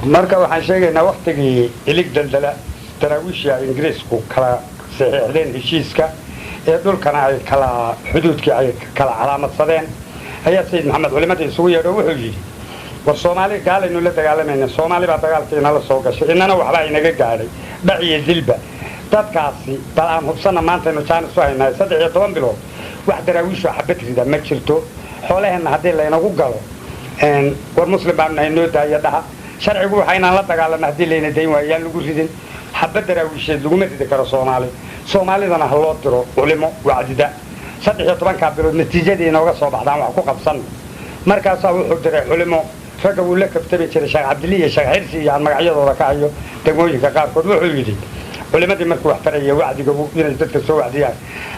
marka waxaan sheegaynaa waqtigii ilig daldala daraawiishii ay ingiriisku kala saxiixdeen heshiiska ee dhulkana ay kala xuduudkii ay kala calaamadsadeen ayaa sayid maxamed culimadii isugu yeedho wuxuu yidhi war soomaali gaalaynu la dagaalamayna soomaali baa dagaalkiina la soo gashay innana waxbaa inaga gaadhay dhac iyo dilba dadkaasi bal aan hubsanna maantaynu jaanis u haynahay 13 bilood wax daraawiishu xabad rida ma jirto xoolaheenna haddii laynagu galo war muslim baan nahay noo daaya dhaha sharcigu waxa inaan la dagaalano haddii layna dayn waayo yaan lagu ridin xabad daraawiisheed laguma ridi karo soomaalidana ha loo diro culimo wacdida 13 bilood natiijadii inooga soo baxdaan wax ku qabsan markaasaa wuxuu diray culimo ragga uu la kabtabi jiray sheekh cabdilli iyo sheekh xirsi iyo aan magacyadooda ka hayo degmooyinka qaarkood wuxuu yidhi culimadii markuu wax faraya wacdiga inay dadka soo wacdiyaan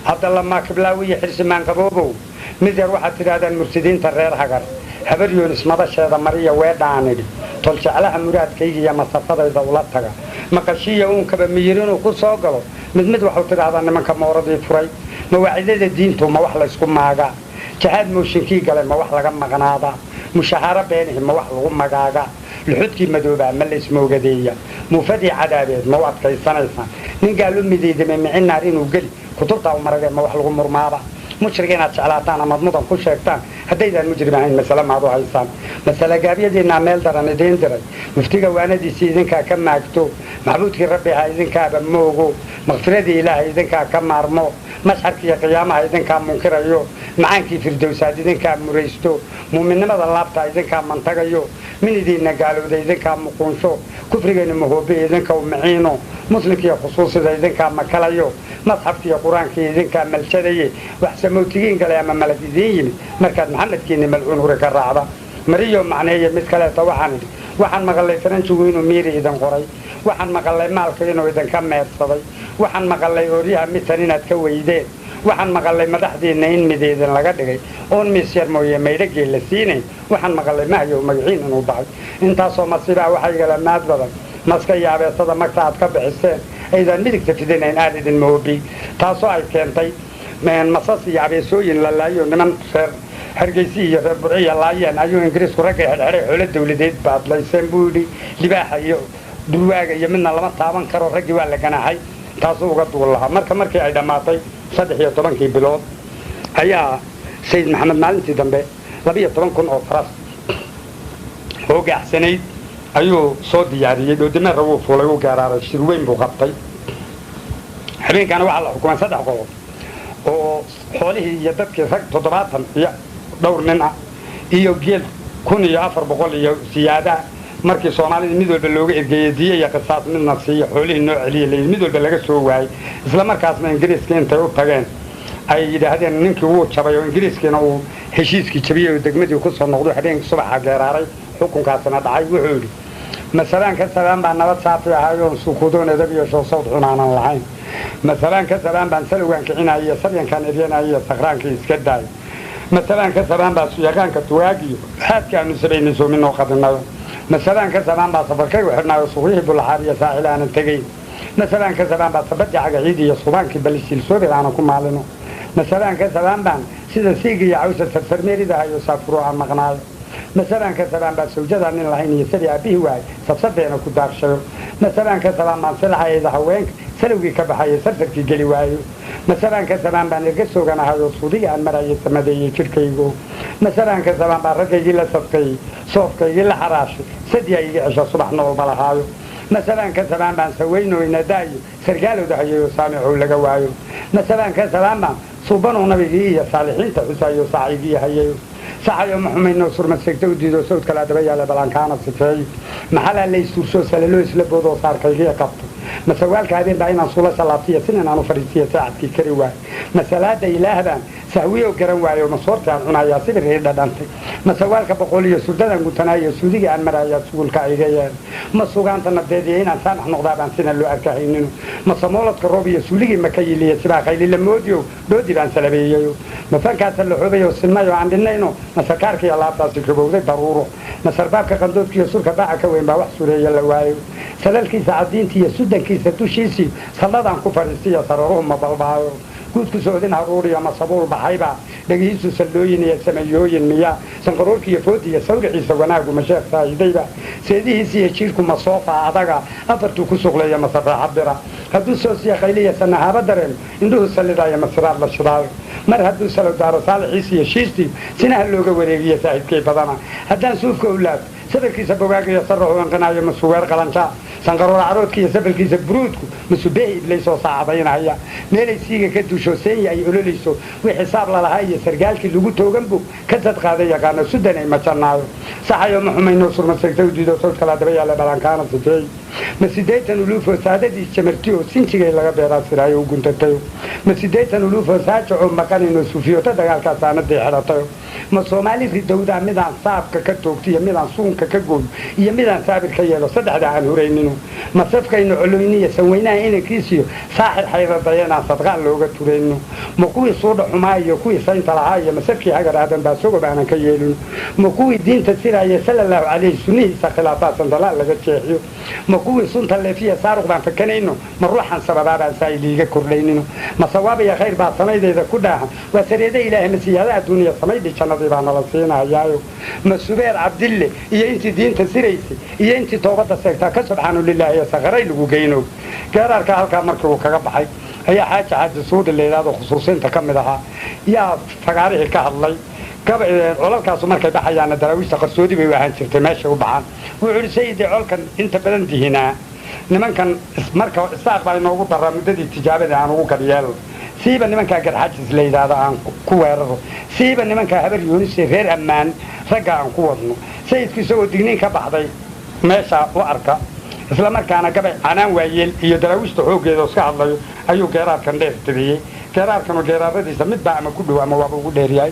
hadda lamaa kiblaawi iyo xirsi maanqaboobow mid yar waxaad tidhaahdaan mursidiinta reer hagar habar yoonis madasheeda mariya weedhaanidhi tol jeclaha muraadkayga iyo masafadayda ula taga maqashiiya uunkaba miyir inuu ku soo galo mid waxuu tidhaahdaa nimanka mooradii furay mawaacidada diintu ma wax laysku maagaa jahaad mooshinkii galay ma wax laga maqnaadaa mushahaaro beenihi ma wax lagu magaagaa luxudkii madoobaa ma laysmoogadeeya muufadii cadaabeed ma u adkaysanaysaan nin gaalu midaydame micin naar inuu geli kutubtaa u maragee ma wax lagu murmaaba mushriga inaad jeclaataan amaad mudan ku sheegtaan haddaydaan mujrim ahayn masale maad u haysaan masale gaabyadiinaa meel daran idiin diray muftiga waanadiisii idinkaa ka maagto maxbuudkii rabbiha idinkaaba moogo makfiradii ilaaha idinkaa ka maarmo masxarkiiyo qiyaamaha idinkaa munkirayo macaankii firdowsaad idinkaa muraysto muuminnimada laabtaa idinkaa mantagayo min idiinna gaalowda idinkaa muquunsho kufrigeenna mahoobe idinka u maciino muslimkiiyo khusuusida idinkaa makalayo masxafkiiyo qur-aankii idinkaa malshadaye wax samowtigiin galay ama malag idiin yimid markaad maxamedkiinni malcuun huri ka raacda mariyo macneeye mid kaleeta waxaan idhi waxaan maqallay faranjigu inuu miiri idin qoray waxaan maqallay maalka inuu idinka meedsaday waxaan maqallay ooryaha mitan inaad ka weydeen waxaan maqallay madaxdiinna in mideedin laga dhigay oon miis yar mooye maydhagee la siinayn waxaan maqallay mahyow magaciin inuu baxay intaasoo masiibaa waxay gala maad badan maska iyo abeesada magta aad ka bixiseen aydaan midigta fidinayn aan idin moobi taasoo ay keentay masas iyo abeesooyin la laayo niman reer hargeysi iyo reer burciya laayeen ayuu ingiriisku raggay xidhxidhay xoolo dawladeed baadlayseen buu yidhi libaaxa iyo durwaaga iyo midna lama taaban karo raggii waa la ganaaxay taasuu uga duul lahaa markii ay dhammaatay 13 bilood ayaa sayid maxamed maalintii dambe 12,000 oo faras oo gaacsanayd ayuu soo diyaariyey dhoodimeera wuu fuulay u gaaraaray shir weyn buu qabtay habeenkaana waxaa la xukumay 3 qodob oo xoolihii iyo dadkii rag 70 iyo dhowr nin ah iyo geel 1,400 iyo siyaada markii Soomaalida mid walba looga ergeeyay diye iyo qisaas midna siiyo xoolihii noo celiyay mid walba laga soo waayay isla markaasna ingiriiska intay u tageen ay yidhaahdeen ninkii wuu jabay oo ingiriiskina uu heshiiskii jabiyay oo degmadii ku soo noqday habeenkii subaxa geeraaray xukunkaasna dhacay wuxuu yidhi masalan ka salaan baan nabad saafi ahaayoo sukuudoon edab iyo sawd xunaanan lahayn masalan ka salaan baan salowgaan kicinayay saryankan eryanayay sakraankii iska daay masalan ka salaan baan suyaqaanka tuwaagiyo haadkaanu sabaynay soo minoo qadinayo مثلا كسبان با سفركay waxna suuqii bulaxariya saaxilaan tagay مثلا كسبان با sabadi cagaciidi iyo suubaanki balisiil soo bilaana ku maalino مثلا كسبان baan sida siigiya cawsa farmeerida ayo safro aan maqnaay مثلا كسبان ba sawjada nin lahayn iyo sidii abihi waay sabsadeena ku daarshayo مثلا كسبان ma salaxayda haweenk salowgi ka baxay sarfarkii gali waayo مثلا كسبان baan iga sooganahayo suudiga aan marayay samadeeyay jirkaygo مثلا كسبان baan ragaygi la safkay soofkaygi la xaraashay sadii ay iga cisho subax nool balahaayo مثلا كسبان baan saweyno inadaayo sargaalowda hayo saamicu laga waayo مثلا كسبان baan suubano nabigi iyo saalixiinta xusaayo saaciigi hayo saxayo maxameedno surma segtay diido sawd kala daba yaala balankaana sifay maxala la istuurso salalo isla boodo saarkayga qabto masawaalka habeen baa inaan sula salaatiyo sinan aanu fariisiyo saacadkii kari waay masalaada ilaahdan sahwiyo garan waayo masoortaan cunaya sibir dhadhantay masawaalka boqol iyo suudadan gutanaayo suudiga aan maraya suulka aygeeyeen masuugaanta nadeediyo inaan saanax noqdaa baan sina loo arkahaynin masamooladka roob iyo suuliga makayiliye sibaa qaylila moodiyo doodi baan salabeeyo mafankaas la xubayo sinmayo aan dhinayno masakaarka iyo laabtaasi gabowday daruuro masarbaabka qandoodka iyo surka baaca ka weyn baa wax sureeya la waayo salalkiisa cadiinta iyo sudankiisa dushiisii saladaan ku fariisiyo sararuhu ma balbaayo guud ku socdin haruuriya ma sabuul baxayba dhagihiisu sallooyin iyo sameeyooyin miya sanqaroorka iyo food iyo sawriciisa wanaagu ma sheekh faa'iidayba seedihiisa iyo jiirku ma soofa adaga afartuu ku suqleeya ma sarraaxa bira hadduu soo siyaaqayliya sanahaaba dareen indhuhu sallidaya ma siraar la shidaayo mar hadduu salo daaro saalixiisa iyo shiistii sinaha looga wareegiya saahibkay badana haddaan suufka u laabto sabarkiisa bogaagaiyo sarraxu anqanaayo ma suweer qalanjaa sanqaroor caroodka iyo sabalkiisa buruudku ma subeehi iblaysoo saacadaynaya meelay siiga ka duusho seenya ay ololayso wii xisaab lalahaa iyo sargaalkii lagu tooganbu ka sadqaada yaqaano sudan ay majannaayo saxayo ma xumayno surmasegta u diido sawd kala daba yaalla dhalankaana sifeey ma siddeetan uluufoo saadadii jamarti oo sinjigay laga beeraa siraayo u guntatayo ma siddeetan uluufoo saajacoo maqanayno suufiyota dagaalkaa saanaday xidhatayo ma soomaali ridowdaa midaan saabka ka toogtiyo midaan suunka ka gooyo iyo midaan saabir ka yeelo saddexda aan huraynino ma safkayno coloyniya sanweynaha inankiisiyo saaxir xaydadaya inaan sadqaan looga turayno ma kuwii suudha xumaa iyo kuwii saynta lahaa iyo ma safkii hagar aadan baa sogob aanan ka yeelino ma kuwii diinta siraaya sallallahu calayhi sunnihiisa khilaafaasan dalaal laga jeexiyo ma kuwii sunta leefiya saaruq baan fakanayno ma ruuxan sababaabaan saa'iliiga kordhaynino ma sawaab iyo khayr baa samaydeeda ku dhaahan waa sareeda ilaahay ma siyaada adduuniya samaydhi jannadii baa nala siinayaayo ma subeer cabdille iyo intii diinta siraysay iyo intii toobadda seegtaa ka subxaanu lilaahi ee sakaray lagu geyno geeraarka halkaa markii uu kaga baxay ayaa xaaji suudi la yidhaahdo khusuusiinta ka mid ahaa yaa fagaarihii ka hadlay colalkaasu markay baxayaana daraawiishta qarsoodi bay u ahaan jirtay meeshay u baxaan wuxuu idhi sayidii colkan inta badan dihinaa nimankan marka isaaq baa inoogu daraa muddadii tijaabada aan ugu garyeelo siiba nimankaa garxajis la yidhaahdo aan ku weeraro siiba nimankaa habar yuunise reer ammaan ragga aan ku wadno sayidku isagoo digniin ka baxday meesha u arka isla markaana gabay canaan waayeel iyo daraawiishta xooggeeda iska hadlayo ayuu geeraarkan dheer tiriyey geeraarkanu geeraaradiisa midbaa ama ku dhow ama waaba ugu dheeryahay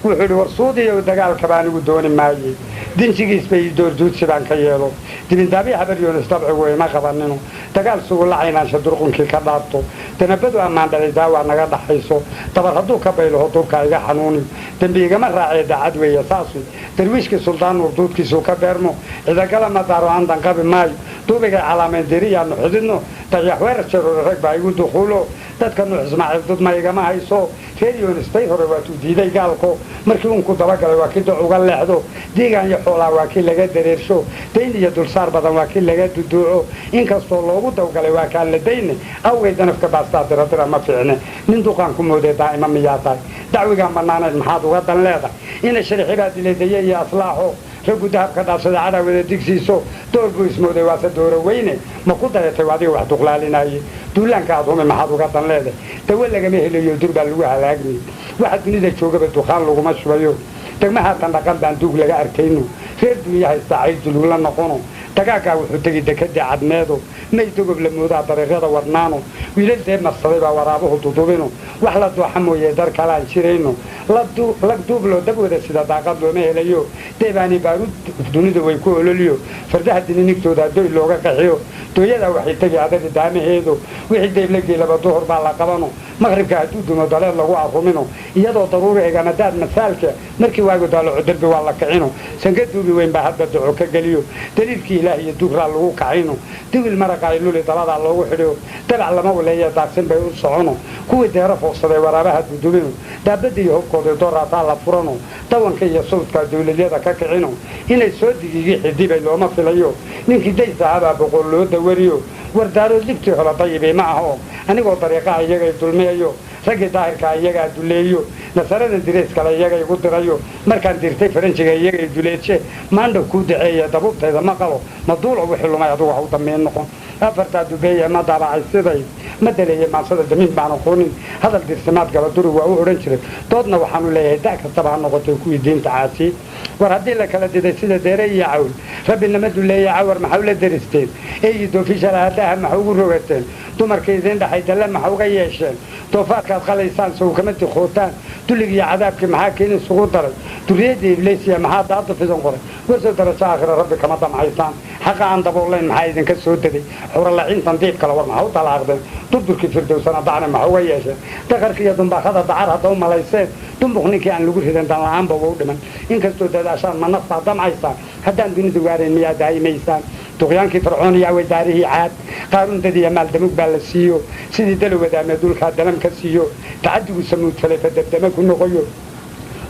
wuxuu idhi war suudiyo dagaalka baan igu dooni maayey dinjigiis bay doorduudsi baan ka yeelo dibindaabii habar yuunis dabcigu ima qabanino dagaal sugu la caynaansha durqunkii ka dhaarto danabadu ammaan dhalay daawaa naga dhaxayso dabar hadduu ka baylaho duubka iga xanuuni dembi igama raacee dacad weeye saasu darwiishkii suldaan nuur duudkiisuu ka beermo cidagala madaaro aan danqabi maayo duubigay calaamayn deriyaanu xididno dayax weerar jaroore rag baa igu duquulo dadka nuux ismaaciil dudma igama hayso reer yuunistay hore waatuu diiday gaalko markii unku dabagalay waa kii doc uga leexdo diigaan iyo xoolaa waa kii laga dareersho dayn iyo dulsaar badan waa kii laga duduuco inkastoo loogu dawgalay waa kaan la dayne awgay danafka baastaa diradira ma fiicne nin duqaan ku moodee daa'ima miyaa tahay dacwigaan bannaanayd maxaad uga dan leedahay ina sharixibaa dilaydaye iyo aslaaxo raggu dahabka dhaafsada cadaawada digsiiso door buu ismooday waase dooro weyne ma ku dayatay adiga wax duqlaalinaye duulaanka aad humi maxaad uga dan leedahay dawo lagama helayo dur baa lagu halaagmay waxa dunida joogaba duqaan laguma shubayo degmahaatan dhaqan baan duug laga arkayno reer duniya haystaa cayl dulug la noqono dagaagaa wuxuu tegi dekadii cadmeedo may dogob la moodaa dariiqyada warnaano wiilal dee marsaday baa waraabuhu dudubino wax la dooxa mooyee dar kalaan jirayno lag duubloo dabwada sida daaqad looma helayo deebaani baaruud dunida way ku ololiyo fardaha dininigtooda doy looga qaxiyo dooyadaa waxay tegi adagi daamaheedo wixii deyblageelaba duhur baa la qabano maqribka hadduu dumo daleed lagu arrumino iyadoo daruuri egamadaad masaalka markii waagu daalaco derbi waa la kicino sanka duubi weyn baa hadba daco ka geliyo daliilkii ilaah iyo dugraa lagu kacayno diwil maraqa ay luli daladaa loogu xidhiyo dabac lama waleeya daaqsin bay u socono kuwii deero foogsaday waraabaha dudubino daabadda iyo hobkooda dooraataa la furano dawanka iyo sawdkaa dawladyada ka kicino inay soo digiigi xidibay looma filayo ninkii daysahabaa boqol loo dawariyo wardaarood libtii hole dayibay ma aho anigoo dariiqaha iyagay dulmiyayo raggii daahirkaa iyagaa duleeyo nasarada dirayskale iyagay igu dirayo markaan dirtay faranjiga iyagay duleedshe maandhaw kuu daceeya dabuubtayda ma qalo ma duulo wixii lumay adugu ha u dambeyn noqon afartaa dubeeye ma daabacay siday ma daleeye maansada damiin baan aqoonin hadal dirsimaad gala duri waa u odhan jiray doodna waxaanu leeyahay da' kastaba ha noqotay kuwii diinta caasii war haddii la kala diday sida deere iyo cawl rabbinama duleeye cawar maxaa ula daristeen eeyi doofishalaadaha maxa ugu rogateen dumarka idiin dhaxay dalle maxa uga yeesheen doofaarkaad qalaysaan sow kama tiqootaan dulligiiyo cadaabkii maxaa keeni isugu daray duriyadda ibleysiya maxaa daada fidan qoray warsow darajo aakhira rabbi kama damcaysaan xaqa aan daboolayn maxaa idinka soo degay xuralaciintan diib kale war maxa u talaaqdeen durdurkii firdowsana dacna maxa uga yeesheen daqarka iyo dumbaaqada dacar hadda u malayseen dumbuq ninkii aan lagu ridan danla'aanba uga u dhiman inkastoo dadaashaan ma naftaa damcaysaan haddaan dunida waarayn miyaa daa'imaysaan duqyaankii fircoon iyo aweydaarihii caad qaaruun dadiya maal damug baa la siiyo sidii dalo wadaamee dulkaa dalam ka siiyo tacadigu samuudfalay fadabdama ku noqoyo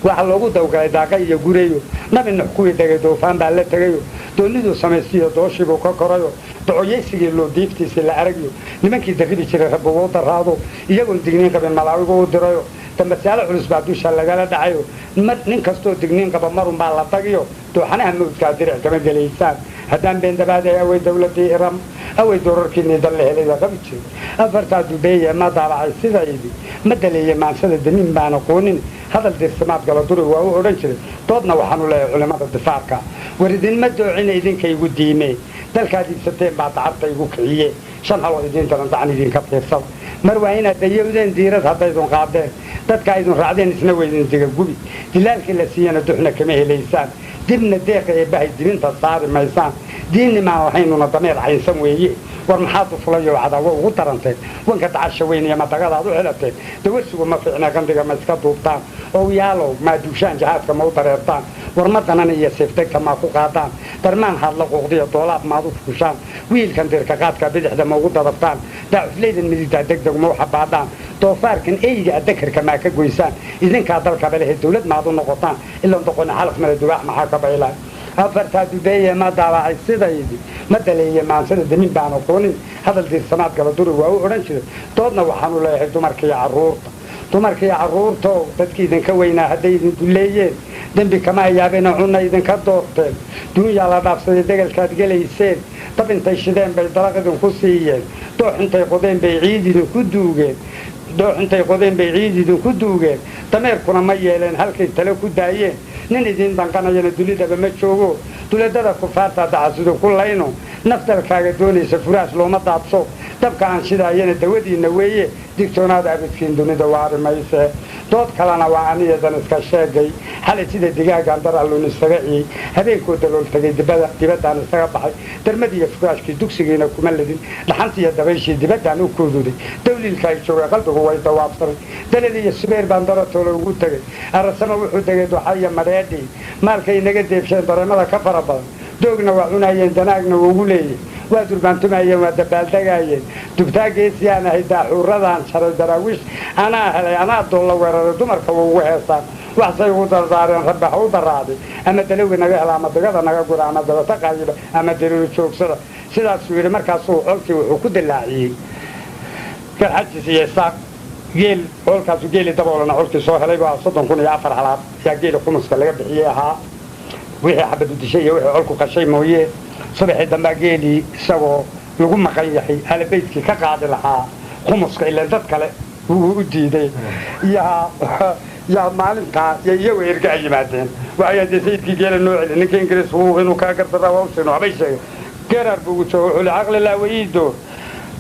waxa loogu dawgalay daaqa iyo gureeyo nabi nuux kuwii degay doofaan baa la tegayo dooniduu samaystiyo dooshiibuu ka korayo dacoyaysigii loo diiftiisii la aragyo nimankii darribi jiray rabbi wuu daraado iyagoon digniin qabin malaawigu u dirayo dambasaalo culus baa dusha lagala dhacayo nin kastoo digniin qaba marun baa la tagiyo dooxanaha mawdkaa diric kama gelaysaan haddaan beendabaadee awey dawladii iram awey doorarkiinii dal la helaya qabi jiray afartaa dubeeye ma daabacay sidaydii ma daleeye maansada damiin baan aqoonin hadal dirsamaad gala duri waa u odhan jiray doodna waxaanu leeyahay culimmada difaarka war idinma doocina idinka igu diimee dalkaad iibsateen baa dacarta igu kiciye shan haloo idiin daran dacan idinka fiirsada mar waa inaad dayowdeen diirad haddaydun qaadeen dadka idun raacdeen isna weydin diga gubi dilaalkii la siiyana duxna kama helaysaan dibna deeqa ee bahay dibinta saari maysaan diinnimaan lahaynuna dameer caynsan weeye war maxaad u fulayo cadaawo ugu daranteen wanka dacasha weyn iyo madagadaad u xelateen dawarsigu ma fiicna qandiga ma iska duubtaan oo yaalow maa duushaan jahaadka ma u dareertaan war ma danan iyo seefdegta maa ku qaadaan darmaan haad la quuqdiyo doolaad maad u fuushaan wiilkan dirka qaadka bidixda ma ugu dadabtaan daacufleydan midigtaa degdeg ma u xabaadhaan doofaarkan eyga dakarka maa ka goysaan idinkaa dalkaba lehe dawlad maad u noqotaan ilan doqoni xalaf male dubaax maxaa ka baylaan afartaa dubeeye ma daabacay sidaydii ma daleeye maansada damin baan aqoonin hadal diirsamaad gala duri waa u odhan jiray doodna waxaanu leeyahay dumarkiiyo carruurto dadkii idinka weynaa hadday idin duleeyeen dembi kama ayaabena cunna idinka doorteen duunyaa la dhaafsaday degalkaad gelayseen dab intay shideen bay dalaq idinku siiyeen doox intay qodeen bay ciid idinku duugeen dameerkuna ma yeeleen halkay tale ku daayeen nin idiin danqanayana dulidaba ma joogo duladada kufaartaa dacasidu ku layno nafdalkaaga doonaysa furaas looma daadso dabka aan shidaayana dawadiinna weeye digtoonaada abidkiin dunida waari mayse dood kalena waa aniyadan iska sheegay xalay sida digaagaan dar alluun isaga ciyey habeenkoo dalool tagay dibaddaan isaga baxay darmadiiyo furaashkii dugsigiina kuma ledin dhaxantiiyo dabayshii dibaddaan u kooduday dawliilka ay joogay qalbigu way dawaabsanay dalad iyo subayr baan daratoola ugu tegay arasama wuxuu degay doxaiyo madheedhii maalkay inaga deebsheen dareemada ka fara badan doogna waa cunaayeen danaagna wuugu leeyay waa durbaantumaayeen waa dabaaldegaayeen dubtaa geesii aan ahay daaxuuradaan sharay daraawiish anaa helay anaa doolla weeraray dumarka wuugu heesaan waxsay ugu dardaareen rabbi ha u daraaday ama dalowi naga hela ama digada naga gura ama dabata qaayiba ama daliilo joogsada sidaasuu yidhi markaasuu colkii wuxuu ku dilaaciyey garxajis iyo isaaq geel colkaasu geeli daboolana colkii soo helay baa 30,004 halaad yaa geeli khumuska laga bixiyey ahaa wixii xabad u dishay iyo wixii colku qashay mooye subaxii dambaa geelii isagoo lagu maqan yahay halabaydkii ka qaadi lahaa khumuska ilaa dad kale wuu u diiday yaa maalintaa iyagu erga ay yimaadeen waxay hadee sayidkii geela noo celi ninka ingiriis inuu kaa gardaraa waa u sheegno waxbay sheegay geeraar buu ugu joogo wuxuu li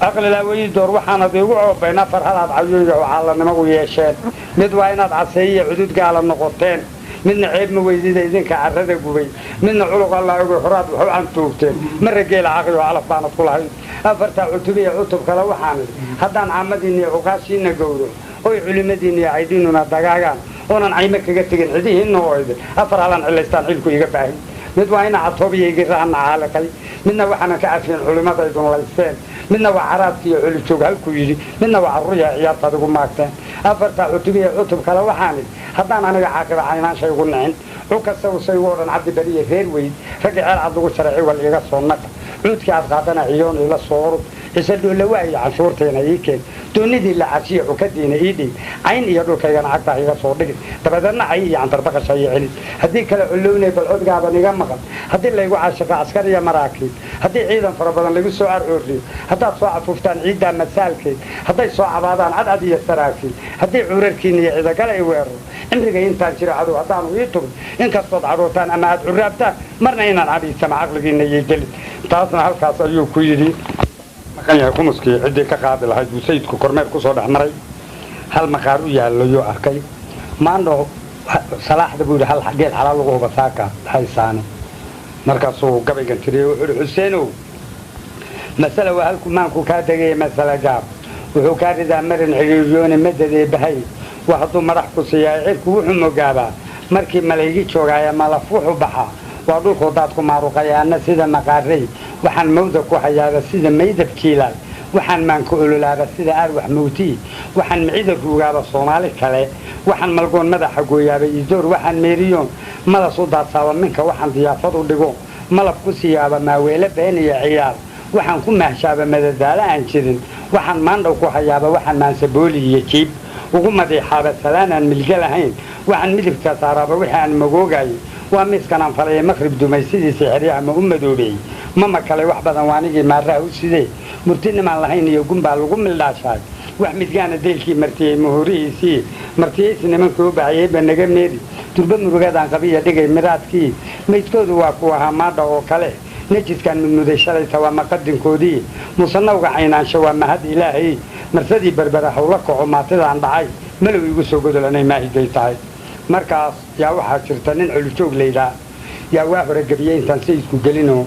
aqlilaa wayiidoor waxaanad iigu coobayn 4 halaad cayooya oo caalanimo u yeesheen mid waa inaad caseeyiyo cudud gaala noqoteen midna ceeb ma weydida idinka carrada gubay midna culuq allaa ogoy horaad wax u cantuugteen marra geela caqli oo calaf baanad ku lahayn afartaa cutubiya cutub kale waxaan idhi haddaan caamadiinna iyo cuqaashiinna gowro oy culimadiinna iyo caydiinnuna dagaagaan oonan caymo kaga tegin cidihiinna oo idin 4 halaan cilaystaan xilku iga baahin mid waa ina catoobiya igirahanna caaliqay midna waxaanan ka cafiyin culimadaydun laysteen midna waa caraabki iyo colijoog halkuu yidhi midna waa carruurya ciyaartaad igu maagteen afartaa cutubiya cutub kale waxaan idhi haddaan aniga caaqiba caynaanshay ugu nicin cukasawsay ugu odhan cabdi beriye reer weyd ragga ceel cad lagu sharay ciwal iga soo naqa cuudkii aad qaadana ciyoon ila soo orud cise dhoolawa iyo canshuurteena ii keen doonidii la cashiya cukadiina ii dhiib cayn iyo dhulkaygana cagtaa iga soo dhigin dabadeedna cay iyo cantarbaqasha iyo celin haddii kale colownay balcodgaaban iga maqan haddii laygu caashiqo askar iyo maraakiib haddii ciidan fara badan lagu soo arcooriyo haddaad soo cafuuftaan ciiddaa masaalkeed hadday soo cabaadaan cadcad iyo saraakiil haddii curarkiina iyo cidagala i weeraro cimriga intaan jiro cadow haddaanu ii tugin inkastood cadhootaan ama aad curaabtaan marna inaan cadhiisama caqligiinna iyo gelin taasna halkaas ayuu ku yidhi maqan yahay khumuskii ciddii ka qaadi lahayd buu sayidku kormeer ku soo dhex maray hal maqaar u yaallayuu arkay maandho salaaxda buu yidhi hal geel xalaal lagu huba saaka haysaane markaasuu gabaygan tiriyey wuxuu yidhi xuseenow masale waa halku maanku kaa degaya masale gaab wuxuu kaa ridaa marin xidhiiryoone madadee bahay wax hadduu madax ku siiyaa cirku wuxuu mogaabaa markii malaygi joogaaya malaf wuxuu baxaa وأدوكو دادكو ماروقيا أنا سيدا مقاري وحن موزكو حيابا سيدا ميدب كيلال وحن مانكو أولولا سيدا أروح موتي وحن معيدة روغابا صومالي كالي وحن ملقون مدى حقو يابا يزور وحن ميريون مدى صداد ساوا منك وحن ضيافضو دقو ملبكو سيابا ماويلة بيني عيال وحن كو مهشابا مدى دالا انشرين وحن ماندوكو حيابا وحن مانسبولي يجيب وقم دي حابة سلانا ملقلهين وحن مدب كسارابا وحن مقوقاي واميس كان فريق مغرب دوميسيدي سحرية ما دوبي ماما كالي وحبا وانيجي مرة وسيدي مرتين مع اللهين يقوم بالقوم اللاشاي وحمد كان ديلكي مرتي مهوري سي مرتي سنمنكو بعيب النجم نيري تربة مرقاد عن قبيلة دقي مراتكي ميتكود واقوها مادا وكاله نجد كان من مدشرة سوا مقدم كودي مصنوع عينان شوا مهد إلهي مرتدي بربرة حولك وعماتي عن بعي ملو يقصوا قدر لنا ما هي جيتاي مركز يا واحد شرطانين علوشوق ليلا يا واحد رجبيين تنسيسكو قلينو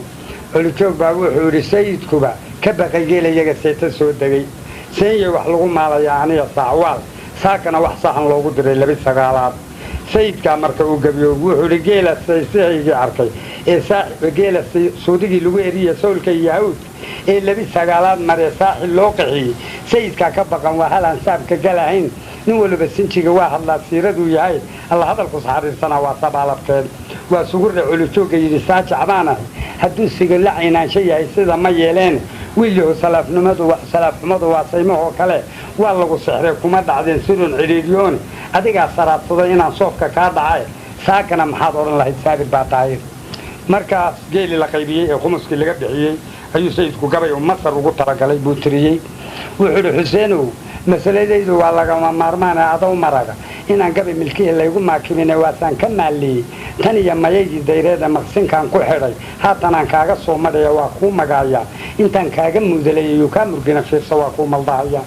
علوشوق باوح وري سيدكو با كبقى جيلا يجا سيتا سود دقي سيئ وحلقو مالا يعني الصعوال ساكنا وحصاحن لو قدر اللي بيساقالات سيدكا مركو قبيو وحوري جيلا سيسيحي عركي إيه ساحب جيلا سودقي لغو إريا سولكي يهود إيه اللي بيساقالات مري ساحي اللوقعي سيدكا كبقى وحالا سابك جالهين نولو بسنشيك واحد لا سيردو يهي الله هذا القصحار السنة وصابع لبكين وسقر علوشوك يرساج عبانا هدو سيقل لعينا شيء يسيدا ما يلين ويليو سلاف نمدو واسيمه وكاله والله سحره كما دعدين سيرون عريريون أديقا سرات صدينا صوفك كادعاي ساكنا محاضرين الله السابق باتاير مركز جيلي لقيبيي خمسكي اللي قبحيي أيو سيدكو قبي ومصر وقلت رقالي بوتريي وحلو حسينو مسألة waa lagama maarmaan adow maraga inaan gabi milkiye laygu maakimin waasan ka maaliyay tan iyo mayay dayreeda maqsinkan ku xiray haatan aan kaaga soo madaya waa ku magaaya intaan kaaga mudaleeyo ka murgina fiirsa waa ku maldahaya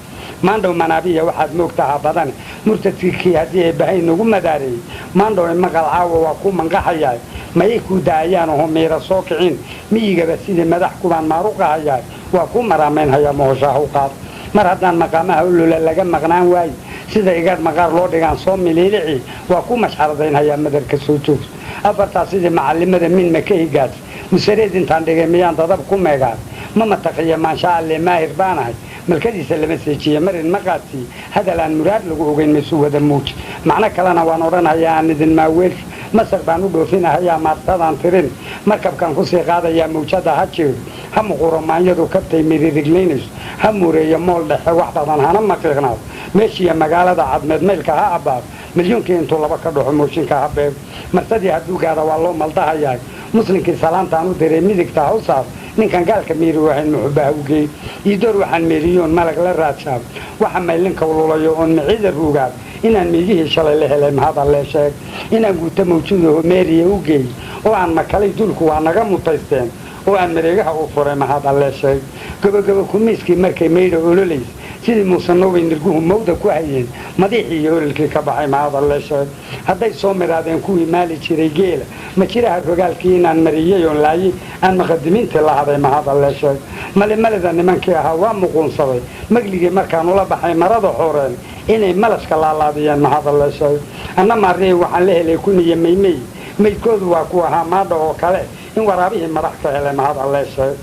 maandhow manaabiya waxaad moogtahay badan murtadkii hadii ay bahay nagu madaaray maandhow maqal caawa waa ku manqaxayay mayay ku daayaan oo meera soo kicin miyigaba sidii madax kubaan maaruqahayay waa ku maraameen haya mooshahu qaad mar haddaan maqaamaha ulula laga maqnaan waayo sida igaad maqaar loo dhigaan soo miliilici waa ku mashxaradaynhayaa madarka soo joogs afartaa sidii macallimada min maka higaas musareed intaan dhigay miyaan dadab ku meegaan ma mataqiya maansha alle maahir baanahay malkadiisa lama seejiye marin maqaadsi hadal aan muraad lagu ogeyn maysu wada muuj macno kalena waan odhanayaa aan idin maaweelsh masar baan u dhoofinahayaa maartadaan tirin markabkan kusii qaadayaa mawjada ha jeedo ha muquro maanyadu kabtay miririglaynayso ha muureeyo mool dhexe wax badan hana maqiiqnaado meeshiiya magaalada cadmeed maylka ha abbaado milyuunkii intuu laba ka dhaxo mooshinka ha beego marsadii hadduu gaada waa loo maldahayaa muslimkii salaantaan u diray midigta ha u saaro ninkan gaalka miiri wahayn muxubaha u geey iidoor waxaan meeriyoon malag la raadshaabo waxa maylinka ululayo oon miciida ruugaad inaan miigihii shalay la helay mahada lee sheeg inaan guuto mawjuudaho meeriya u geey oo aan makalay dulku waa naga mutaysteen oo aan mareegaha u furay mahada lee sheeg gabagaba kumiiskii markay maydha ololays sidii muusanoway nirguhu mawda ku hayeen madiixii iyo ololkii ka baxay mahada lee sheeg hadday soo miraadeen kuwii maali jiray geela ma jiraha rogaalkii inaan mariyey oon laayey aan maqadimiintii la haday mahada lee sheeg malimalida nimankii ahaa waa muquunsaday magligii markaan ula baxay marada xooreen inay malaska laalaadiyeen mahada lee sheeg anna maariyey waxaan la helay kuniyo maymey maydkoodu waa ku ahaa maadha oo kale in waraabihii madax ka helay mahada lee sheeg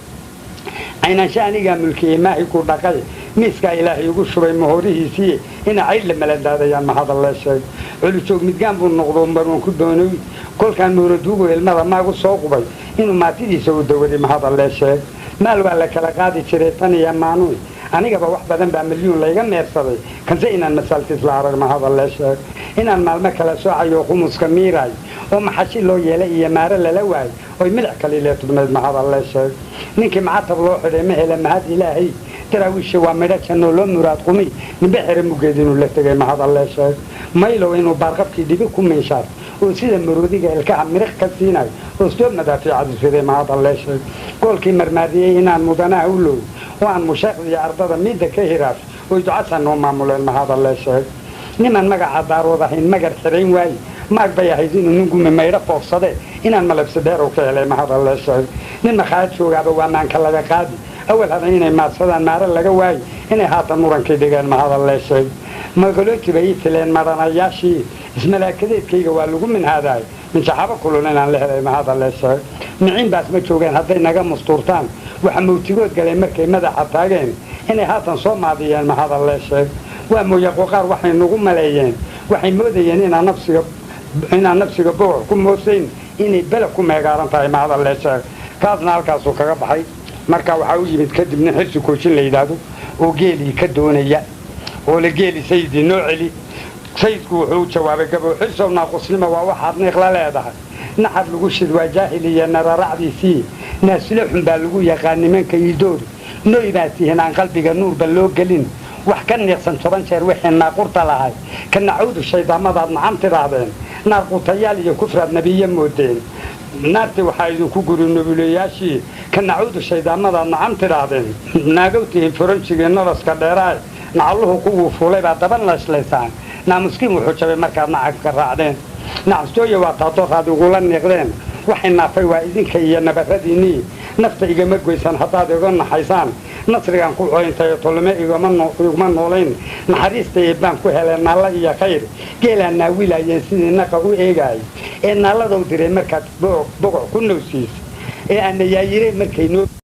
aynaansha anigaa mulkiyey maahi ku dhaqay miiskaa ilaahay ugu shubay mahorihiisii ina cayd la maladaadayaan mahada lee sheeg culujoog midgaan buu noqdo maruun ku doonoy kolkaan muuraduugu ilmada maagu soo qubay inuu maatidiisa u dawaday mahada lee sheeg maal waa la kala qaadi jiray tan iyo maanuy anigaba wax badan baa milyuun layga meersaday kanse inaan masaaltiis la arag mahada lee sheeg inaan maalmo kala soocayo khumuska miiraay oo maxashi loo yeelay iyo maare lala waayo oy milic kaliilee tubnayd mahada lee sheeg ninkii macatab loo xidhay ma hele mahad ilaahay daraawiisha waa midho jannoo loo muraad qumi nimbe xere mugeed inuu la tegay mahada lee sheeg maylow inuu baarqabkii dhibi ku minshaar oo sida maroodiga ilkaha miriq ka siinayo oo soo madaafiicadu siday mahada lee sheeg goolkii marmaadiyey inaan mudanaha u looy oo aan mushaaqdiiyo ardada midda ka hiraasho oy ducasan noo maamuleen mahada lee sheeg niman magaca daarood ahayn magar xirayn waaye maag bay ahayd inuu ningume maydho foofsade inaan malabsadheer u ka helay mahada lee sheeg nin makhaad joogaaba waa maanka laga qaadi awal hada inay maadsadaan maare laga waayo inay haatan murankay dhigeen mahada lee sheeg magalooti bay ii tileen maranayaashii ismalaakadeedkayga waa lagu minhaadaay من شعب كلنا نحن ما هذا اللي نعين بس ما تشوفين هذين نجا مستورتان وحموتيقود قال مركي ماذا حتاجين إني هاتن صوم عاديا ما هذا اللي وأمو يقوقار وحي نقوم ملايين وحي موديين إن نفسي بوع كم موسين إني بلكم ما يقارن طاي ما هذا اللي كازنا الكاسو كجبحي مركا وحاوي بتكدب من حرس كوشين ليدادو وجيلي كدونية ولجيلي سيدي نوعلي سيدكو وحوش جوابك أبو حرس وناقص لما وواحد نخلا هذا نحر لقوش الوجاهلية نرى رعدي فيه ناس لحم بالقو يغني من كيدور نويباتي هنا عن قلبك النور بلوق قلين وحكن يحسن طبعا شروح الناقور طلعي كان نعود الشيطان مضى نعم ترابين نار قطيالي كفر النبي مودين نارتي وحايدو كوغورو نبيلياشي كان نعود الشيطان مضى نعم ترابين ناقوتي فرنشي نرس كديراي نعلوه قوه فولي بعد دبن لسليسان نامسكين وحوشة مركز نعك كرعدين نعستوية وطاطور هذا غولان نقدين waxay naafay waa idinka iyo nabadradini nafta igama goysan hadaad iga naxaysan nasrigan ku cooyintay tolme igama nooleyn naxariista baan ku helay nala iyo khayr geelana wiilayeen sidii naqa u eegay ee nalada u diray markaad boqo ku noosiis ee aan yaayire markay noo